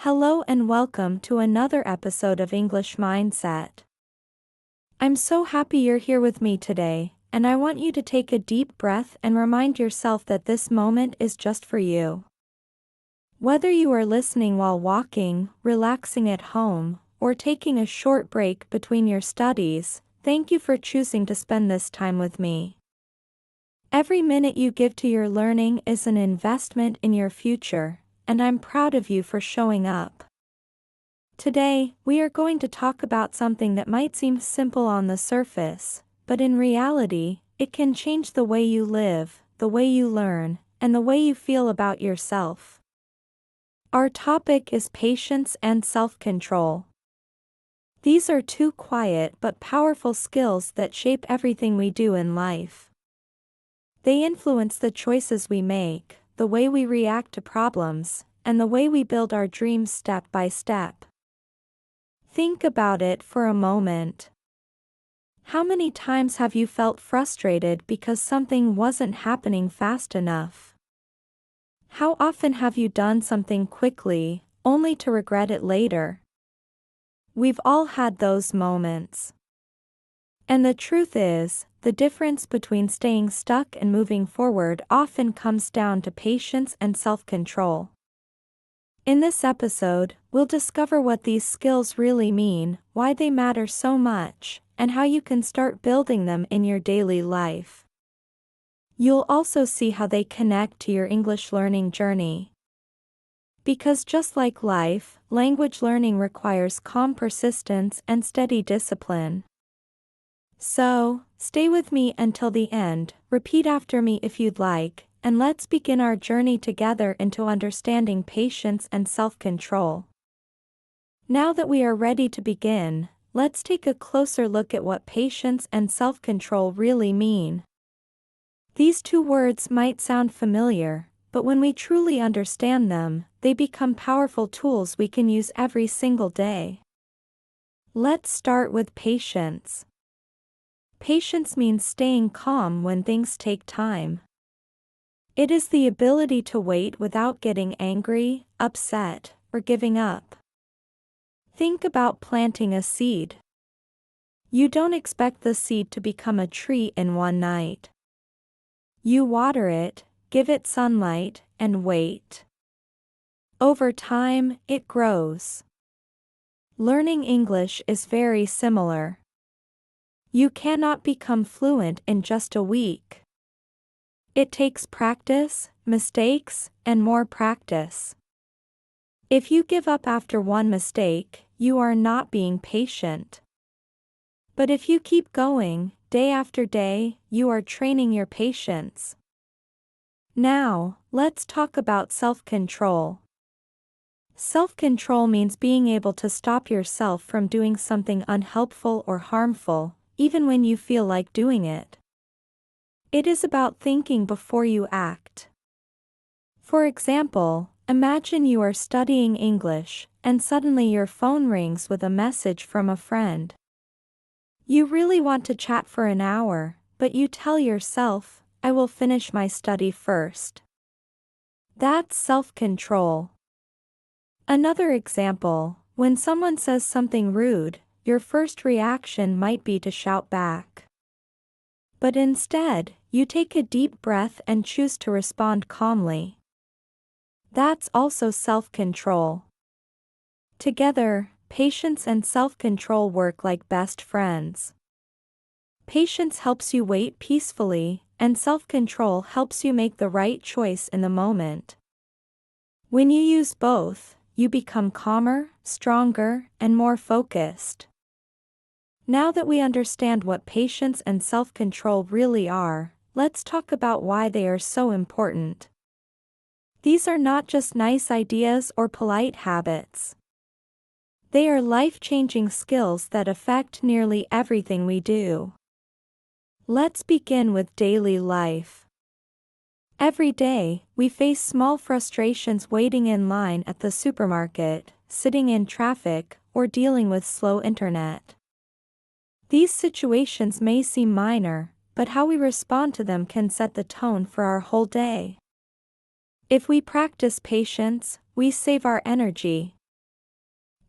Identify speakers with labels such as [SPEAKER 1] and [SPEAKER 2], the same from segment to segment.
[SPEAKER 1] Hello and welcome to another episode of English Mindset. I'm so happy you're here with me today, and I want you to take a deep breath and remind yourself that this moment is just for you. Whether you are listening while walking, relaxing at home, or taking a short break between your studies, thank you for choosing to spend this time with me. Every minute you give to your learning is an investment in your future, and I'm proud of you for showing up. Today, we are going to talk about something that might seem simple on the surface, but in reality, it can change the way you live, the way you learn, and the way you feel about yourself. Our topic is patience and self-control. These are two quiet but powerful skills that shape everything we do in life. They influence the choices we make, the way we react to problems, and the way we build our dreams step by step. Think about it for a moment. How many times have you felt frustrated because something wasn't happening fast enough? How often have you done something quickly, only to regret it later? We've all had those moments. And the truth is, the difference between staying stuck and moving forward often comes down to patience and self-control. In this episode, we'll discover what these skills really mean, why they matter so much, and how you can start building them in your daily life. You'll also see how they connect to your English learning journey. Because just like life, language learning requires calm persistence and steady discipline. So, stay with me until the end, repeat after me if you'd like, and let's begin our journey together into understanding patience and self-control. Now that we are ready to begin, let's take a closer look at what patience and self-control really mean. These two words might sound familiar, but when we truly understand them, they become powerful tools we can use every single day. Let's start with patience. Patience means staying calm when things take time. It is the ability to wait without getting angry, upset, or giving up. Think about planting a seed. You don't expect the seed to become a tree in one night. You water it, give it sunlight, and wait. Over time, it grows. Learning English is very similar. You cannot become fluent in just a week. It takes practice, mistakes, and more practice. If you give up after one mistake, you are not being patient. But if you keep going, day after day, you are training your patience. Now, let's talk about self-control. Self-control means being able to stop yourself from doing something unhelpful or harmful, even when you feel like doing it. It is about thinking before you act. For example, imagine you are studying English, and suddenly your phone rings with a message from a friend. You really want to chat for an hour, but you tell yourself, I will finish my study first. That's self-control. Another example, when someone says something rude, your first reaction might be to shout back. But instead, you take a deep breath and choose to respond calmly. That's also self-control. Together, patience and self-control work like best friends. Patience helps you wait peacefully, and self-control helps you make the right choice in the moment. When you use both, you become calmer, stronger, and more focused. Now that we understand what patience and self-control really are, let's talk about why they are so important. These are not just nice ideas or polite habits. They are life-changing skills that affect nearly everything we do. Let's begin with daily life. Every day, we face small frustrations waiting in line at the supermarket, sitting in traffic, or dealing with slow internet. These situations may seem minor, but how we respond to them can set the tone for our whole day. If we practice patience, we save our energy.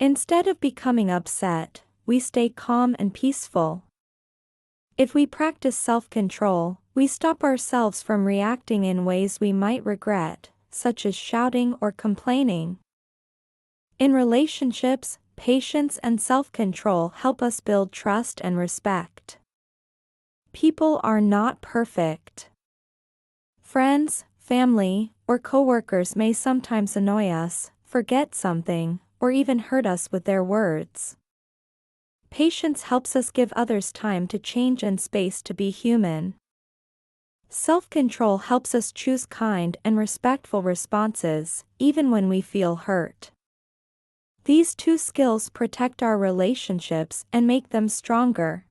[SPEAKER 1] Instead of becoming upset, we stay calm and peaceful. If we practice self-control, we stop ourselves from reacting in ways we might regret, such as shouting or complaining. In relationships, patience and self-control help us build trust and respect. People are not perfect. Friends, family, or coworkers may sometimes annoy us, forget something, or even hurt us with their words. Patience helps us give others time to change and space to be human. Self-control helps us choose kind and respectful responses, even when we feel hurt. These two skills protect our relationships and make them stronger.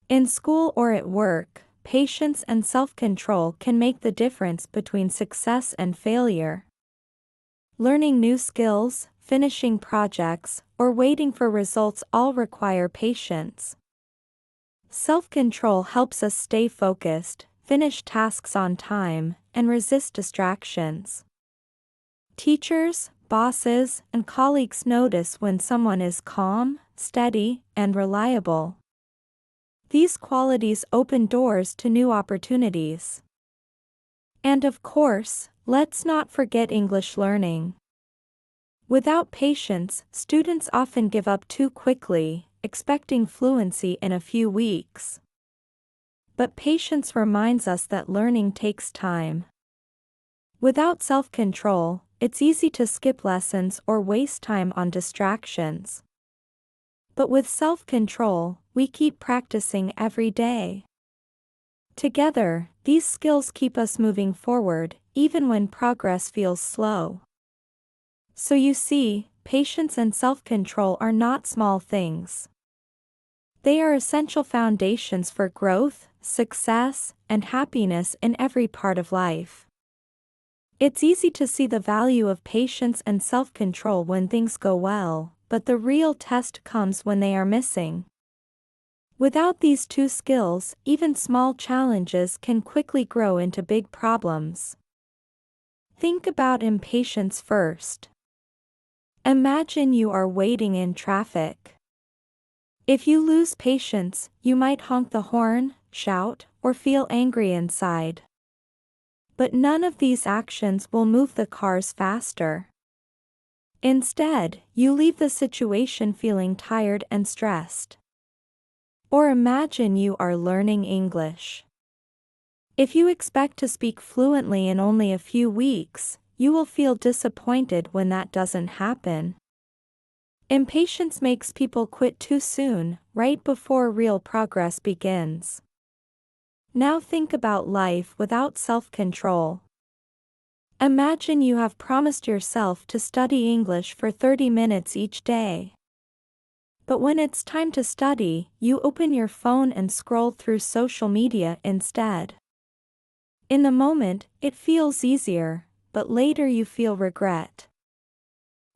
[SPEAKER 1] In school or at work, patience and self-control can make the difference between success and failure. Learning new skills, finishing projects, or waiting for results all require patience. Self-control helps us stay focused, finish tasks on time, and resist distractions. Teachers, bosses, and colleagues notice when someone is calm, steady, and reliable. These qualities open doors to new opportunities. And of course, let's not forget English learning. Without patience, students often give up too quickly, expecting fluency in a few weeks. But patience reminds us that learning takes time. Without self-control, it's easy to skip lessons or waste time on distractions. But with self-control, we keep practicing every day. Together, these skills keep us moving forward, even when progress feels slow. So you see, patience and self-control are not small things. They are essential foundations for growth, success, and happiness in every part of life. It's easy to see the value of patience and self-control when things go well, but the real test comes when they are missing. Without these two skills, even small challenges can quickly grow into big problems. Think about impatience first. Imagine you are waiting in traffic. If you lose patience, you might honk the horn, shout, or feel angry inside. But none of these actions will move the cars faster. Instead, you leave the situation feeling tired and stressed. Or imagine you are learning English. If you expect to speak fluently in only a few weeks, you will feel disappointed when that doesn't happen. Impatience makes people quit too soon, right before real progress begins. Now think about life without self-control. Imagine you have promised yourself to study English for 30 minutes each day. But when it's time to study, you open your phone and scroll through social media instead. In the moment, it feels easier, but later you feel regret.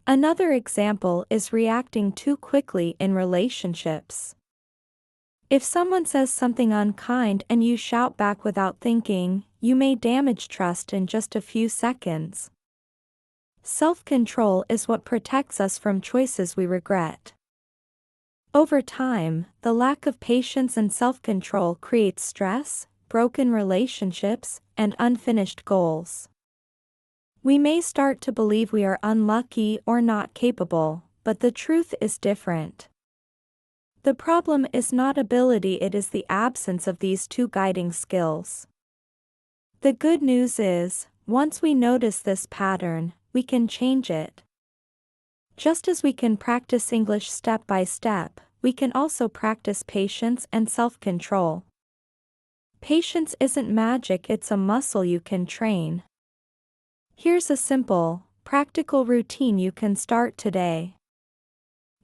[SPEAKER 1] Another example is reacting too quickly in relationships. If someone says something unkind and you shout back without thinking, you may damage trust in just a few seconds. Self-control is what protects us from choices we regret. Over time, the lack of patience and self-control creates stress, broken relationships, and unfinished goals. We may start to believe we are unlucky or not capable, but the truth is different. The problem is not ability, it is the absence of these two guiding skills. The good news is, once we notice this pattern, we can change it. Just as we can practice English step by step, we can also practice patience and self-control. Patience isn't magic, it's a muscle you can train. Here's a simple, practical routine you can start today.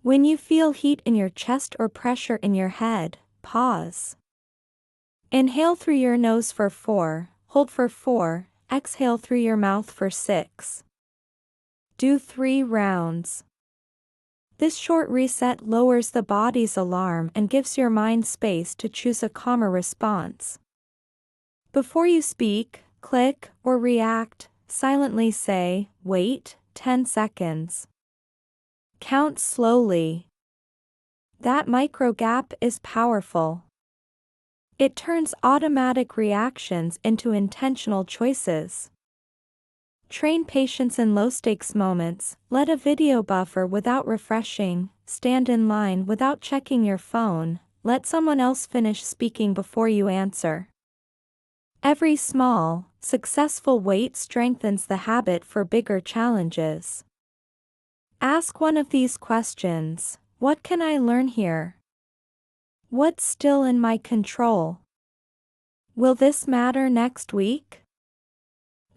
[SPEAKER 1] When you feel heat in your chest or pressure in your head, pause. Inhale through your nose for 4, hold for 4, exhale through your mouth for 6. Do 3 rounds. This short reset lowers the body's alarm and gives your mind space to choose a calmer response. Before you speak, click, or react, silently say, "Wait, 10 seconds." Count slowly. That micro gap is powerful. It turns automatic reactions into intentional choices. Train patience in low-stakes moments. Let a video buffer without refreshing. Stand in line without checking your phone. Let someone else finish speaking before you answer. Every small, successful wait strengthens the habit for bigger challenges. Ask one of these questions. What can I learn here? What's still in my control? Will this matter next week?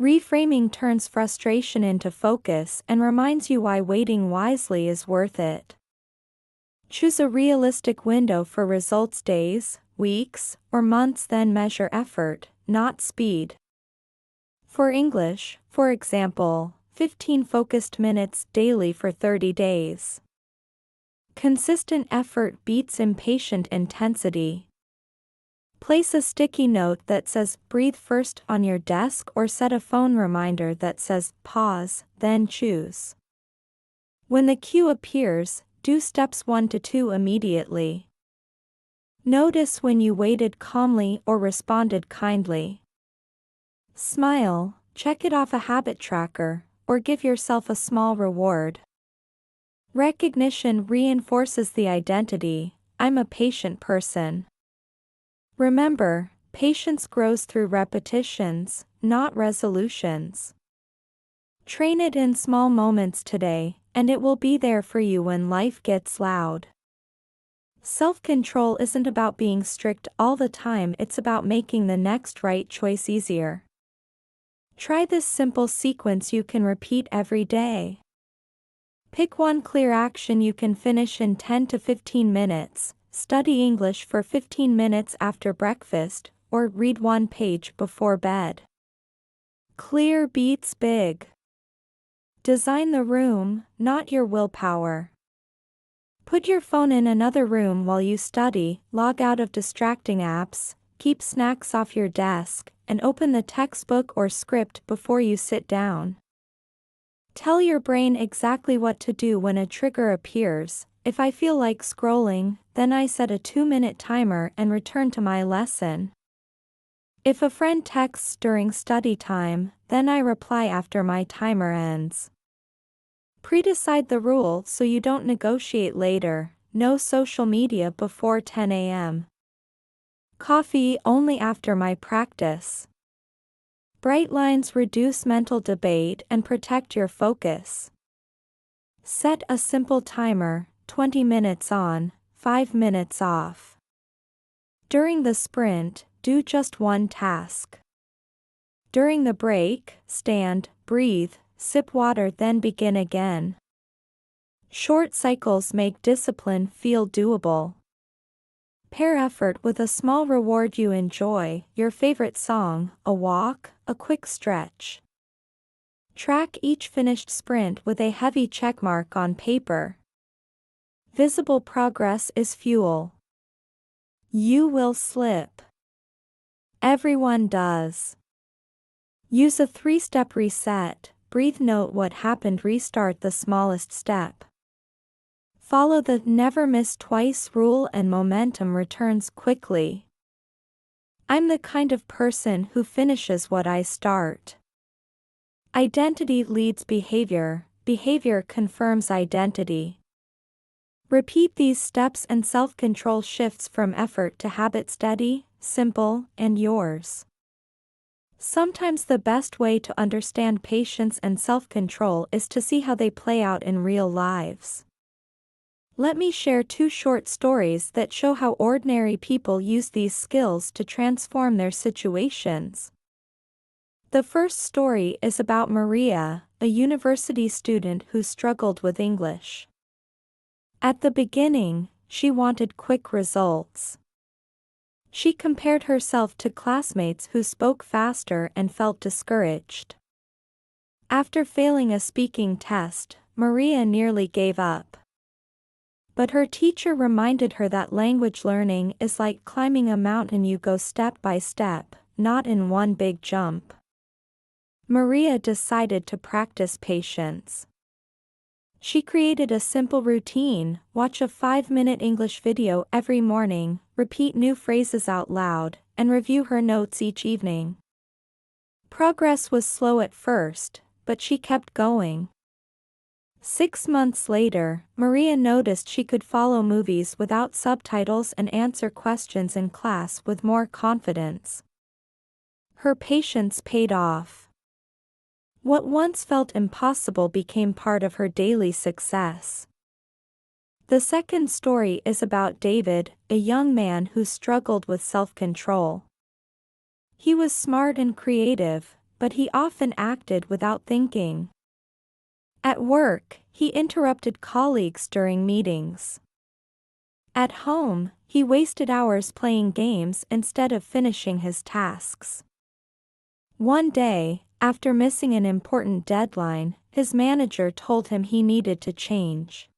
[SPEAKER 1] Reframing turns frustration into focus and reminds you why waiting wisely is worth it. Choose a realistic window for results: days, weeks, or months, then measure effort, not speed. For English, for example, 15 focused minutes daily for 30 days. Consistent effort beats impatient intensity. Place a sticky note that says "breathe first" on your desk, or set a phone reminder that says "pause, then choose." When the cue appears, do steps 1 to 2 immediately. Notice when you waited calmly or responded kindly. Smile, check it off a habit tracker, or give yourself a small reward. Recognition reinforces the identity: I'm a patient person. Remember, patience grows through repetitions, not resolutions. Train it in small moments today, and it will be there for you when life gets loud. Self-control isn't about being strict all the time, it's about making the next right choice easier. Try this simple sequence you can repeat every day. Pick one clear action you can finish in 10 to 15 minutes. Study English for 15 minutes after breakfast, or read one page before bed. Clear beats big. Design the room, not your willpower. Put your phone in another room while you study, log out of distracting apps, keep snacks off your desk, and open the textbook or script before you sit down. Tell your brain exactly what to do when a trigger appears. If I feel like scrolling, then I set a 2-minute timer and return to my lesson. If a friend texts during study time, then I reply after my timer ends. Pre-decide the rule so you don't negotiate later: no social media before 10 a.m. Coffee only after my practice. Bright lines reduce mental debate and protect your focus. Set a simple timer: 20 minutes on, 5 minutes off. During the sprint, do just one task. During the break, stand, breathe, sip water, then begin again. Short cycles make discipline feel doable. Pair effort with a small reward you enjoy: your favorite song, a walk, a quick stretch. Track each finished sprint with a heavy checkmark on paper. Visible progress is fuel. You will slip. Everyone does. Use a 3-step reset: breathe, note what happened, restart the smallest step. Follow the never miss twice rule and momentum returns quickly. I'm the kind of person who finishes what I start. Identity leads behavior, behavior confirms identity. Repeat these steps and self-control shifts from effort to habit: steady, simple, and yours. Sometimes the best way to understand patience and self-control is to see how they play out in real lives. Let me share 2 short stories that show how ordinary people use these skills to transform their situations. The first story is about Maria, a university student who struggled with English. At the beginning, she wanted quick results. She compared herself to classmates who spoke faster and felt discouraged. After failing a speaking test, Maria nearly gave up. But her teacher reminded her that language learning is like climbing a mountain: you go step by step, not in one big jump. Maria decided to practice patience. She created a simple routine: watch a 5-minute English video every morning, repeat new phrases out loud, and review her notes each evening. Progress was slow at first, but she kept going. 6 months later, Maria noticed she could follow movies without subtitles and answer questions in class with more confidence. Her patience paid off. What once felt impossible became part of her daily success. The second story is about David, a young man who struggled with self-control. He was smart and creative, but he often acted without thinking. At work, he interrupted colleagues during meetings. At home, he wasted hours playing games instead of finishing his tasks. One day, after missing an important deadline, his manager told him he needed to change.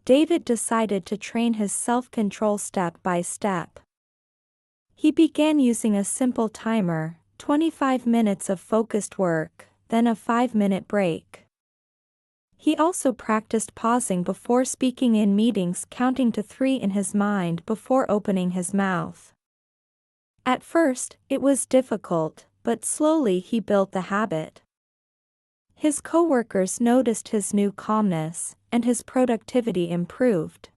[SPEAKER 1] David decided to train his self-control step by step. He began using a simple timer, 25 minutes of focused work, then a 5-minute break. He also practiced pausing before speaking in meetings, counting to 3 in his mind before opening his mouth. At first, it was difficult, but slowly he built the habit. His coworkers noticed his new calmness, and his productivity improved.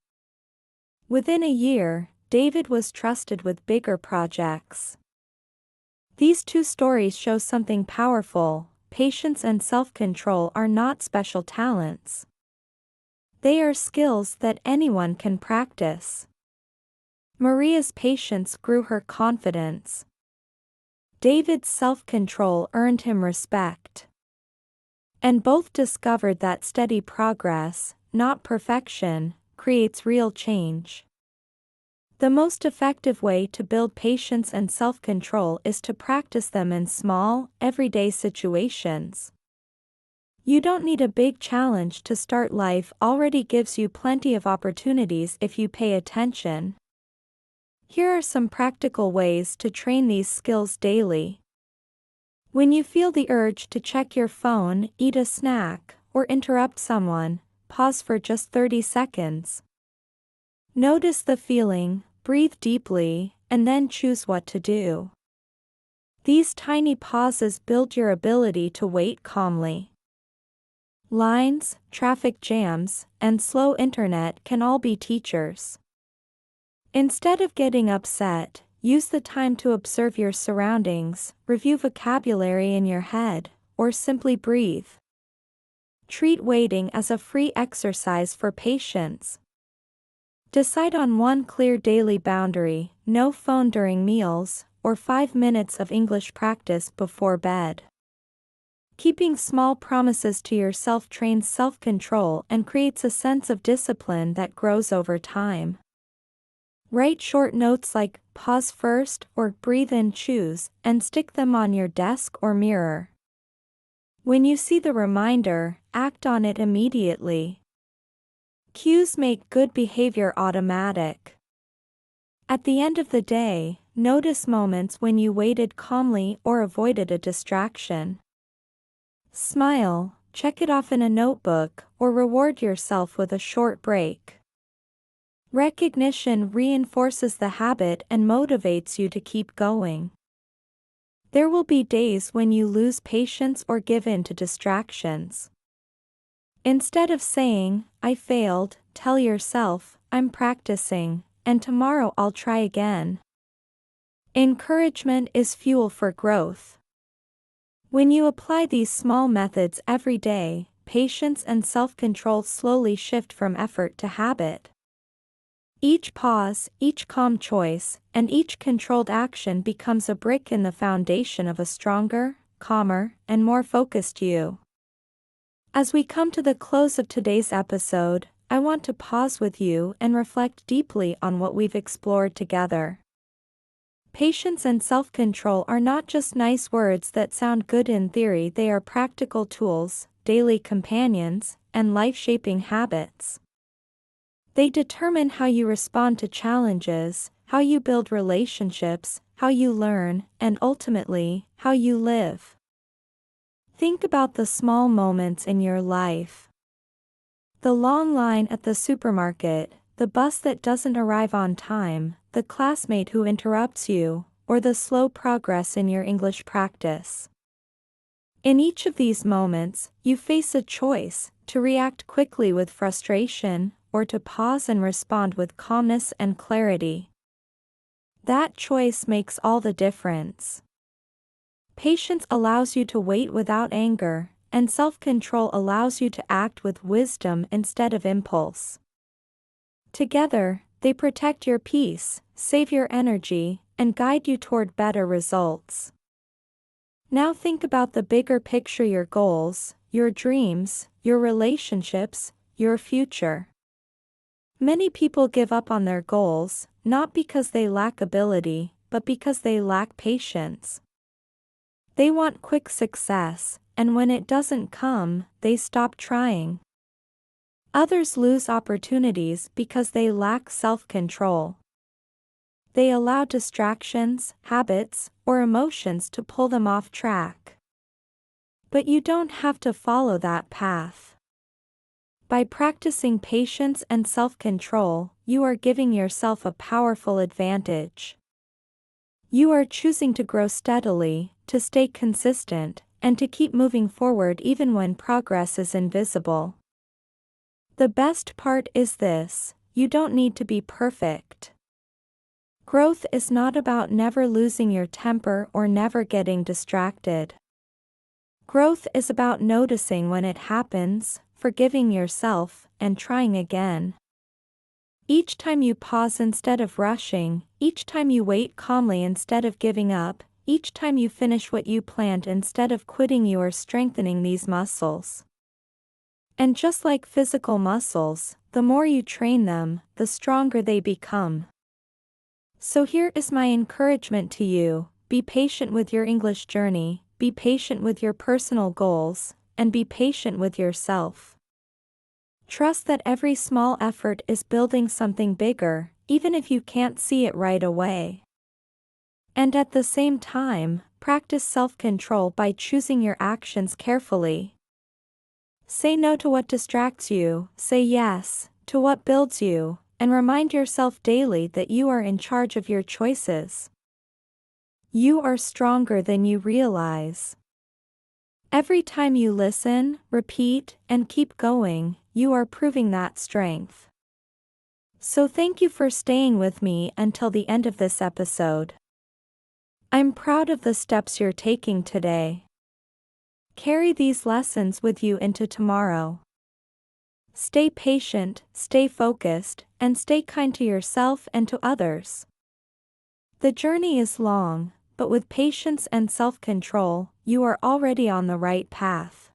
[SPEAKER 1] Within a year, David was trusted with bigger projects. These two stories show something powerful: patience and self-control are not special talents. They are skills that anyone can practice. Maria's patience grew her confidence. David's self-control earned him respect. And both discovered that steady progress, not perfection, creates real change. The most effective way to build patience and self-control is to practice them in small, everyday situations. You don't need a big challenge to start. Life already gives you plenty of opportunities if you pay attention. Here are some practical ways to train these skills daily. When you feel the urge to check your phone, eat a snack, or interrupt someone, pause for just 30 seconds. Notice the feeling, breathe deeply, and then choose what to do. These tiny pauses build your ability to wait calmly. Lines, traffic jams, and slow internet can all be teachers. Instead of getting upset, use the time to observe your surroundings, review vocabulary in your head, or simply breathe. Treat waiting as a free exercise for patience. Decide on one clear daily boundary: no phone during meals, or 5 minutes of English practice before bed. Keeping small promises to yourself trains self-control and creates a sense of discipline that grows over time. Write short notes like "pause first" or "breathe and choose," and stick them on your desk or mirror. When you see the reminder, act on it immediately. Cues make good behavior automatic. At the end of the day, notice moments when you waited calmly or avoided a distraction. Smile, check it off in a notebook, or reward yourself with a short break. Recognition reinforces the habit and motivates you to keep going. There will be days when you lose patience or give in to distractions. Instead of saying, "I failed," tell yourself, "I'm practicing, and tomorrow I'll try again." Encouragement is fuel for growth. When you apply these small methods every day, patience and self-control slowly shift from effort to habit. Each pause, each calm choice, and each controlled action becomes a brick in the foundation of a stronger, calmer, and more focused you. As we come to the close of today's episode, I want to pause with you and reflect deeply on what we've explored together. Patience and self-control are not just nice words that sound good in theory. They are practical tools, daily companions, and life-shaping habits. They determine how you respond to challenges, how you build relationships, how you learn, and ultimately, how you live. Think about the small moments in your life. The long line at the supermarket, the bus that doesn't arrive on time, the classmate who interrupts you, or the slow progress in your English practice. In each of these moments, you face a choice: to react quickly with frustration, or to pause and respond with calmness and clarity. That choice makes all the difference. Patience allows you to wait without anger, and self-control allows you to act with wisdom instead of impulse. Together, they protect your peace, save your energy, and guide you toward better results. Now think about the bigger picture: your goals, your dreams, your relationships, your future. Many people give up on their goals, not because they lack ability, but because they lack patience. They want quick success, and when it doesn't come, they stop trying. Others lose opportunities because they lack self-control. They allow distractions, habits, or emotions to pull them off track. But you don't have to follow that path. By practicing patience and self-control, you are giving yourself a powerful advantage. You are choosing to grow steadily, to stay consistent, and to keep moving forward even when progress is invisible. The best part is this: you don't need to be perfect. Growth is not about never losing your temper or never getting distracted. Growth is about noticing when it happens, forgiving yourself, and trying again. Each time you pause instead of rushing, each time you wait calmly instead of giving up, each time you finish what you planned instead of quitting, you are strengthening these muscles. And just like physical muscles, the more you train them, the stronger they become. So here is my encouragement to you: be patient with your English journey, be patient with your personal goals, and be patient with yourself. Trust that every small effort is building something bigger, even if you can't see it right away. And at the same time, practice self-control by choosing your actions carefully. Say no to what distracts you, say yes to what builds you, and remind yourself daily that you are in charge of your choices. You are stronger than you realize. Every time you listen, repeat, and keep going, you are proving that strength. So thank you for staying with me until the end of this episode. I'm proud of the steps you're taking today. Carry these lessons with you into tomorrow. Stay patient, stay focused, and stay kind to yourself and to others. The journey is long, but with patience and self-control, you are already on the right path.